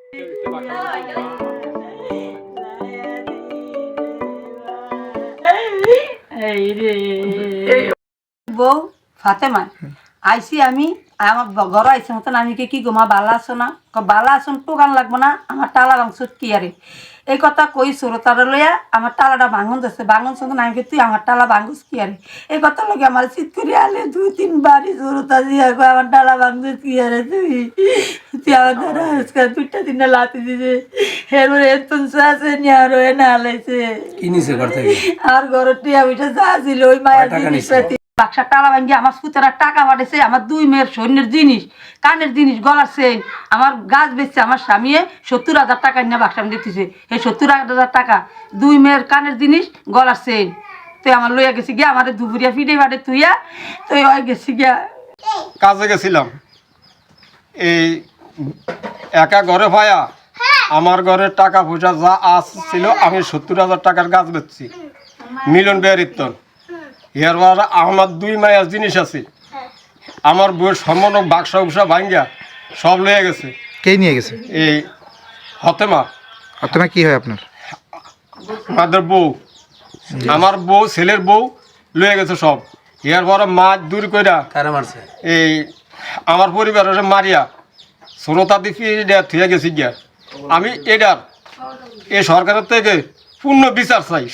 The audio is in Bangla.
বউ ফাতেমা আইসি আমি আমার ঘর আইসি মতন আমি কি গো মা বালা আছো না বালা আসুন টোকান লাগবো না আমার টালা ভাঙছ কি আরে এই কথা কই সুরতারে লইয়া আমার টালাটা ভাঙন যাচ্ছে ভাঙন সঙ্গে আমি তুই আমার টালা ভাঙুস কি আরে এই কথা লগে আমার চিৎ করে আলে 2-3 বারই সুরতা দিয়া আমার টালা ভাঙছিস কি আরে তুই তুই আমার ঘরে আজকাল 2-3 লাতি দিছে এরপরে এতন আছে নিয়ে আর না আলাইছে কি নিছে ঘর থেকে আর ঘরের টিয়া উঠে যা ছিল ওই মায়ের জিনিস বাক্সার টালা ভাঙ্গি আমার সুতেরা টাকা পাঠাইছে আমার 2 মেয়ের সৈন্যের জিনিস কানের জিনিস গলার চেন আমার গাছ বেচছে আমার স্বামী 70,000 টাকা নিয়ে বাক্সাম দিতেছে এই 70,000 টাকা 2 মেয়ের কানের জিনিস গলার চেন তুই আমার লইয়া গেছি গিয়া আমাদের দুপুরিয়া ফিটে ফাটে তুইয়া তুই হয়ে গেছি গিয়া কাজে গেছিলাম এই একা ঘরে ভায়া আমার ঘরের টাকা পয়সা যা আসছিল আমি 70,000 টাকার গাছ বেচছি মিলন বেয়ার ইত্তন এরপর আমার 2 মায়ের জিনিস আছে আমার বউয়ের সম্পূর্ণ বাক্সা উষা ভাঙ্গা সব লয়ে গেছে কে নিয়ে গেছে এই হতেমা হতেমা কি হয় আপনার আমাদের বউ আমার বউ ছেলের বউ লয়ে গেছে সব এরপর মাছ দূর কইরা কারা মারছে এই আমার পরিবারের মারিয়া শ্রোতা দিকে থুয়ে গেছি গিয়া আমি এটার এই সরকারের থেকে পূর্ণ বিচার চাই।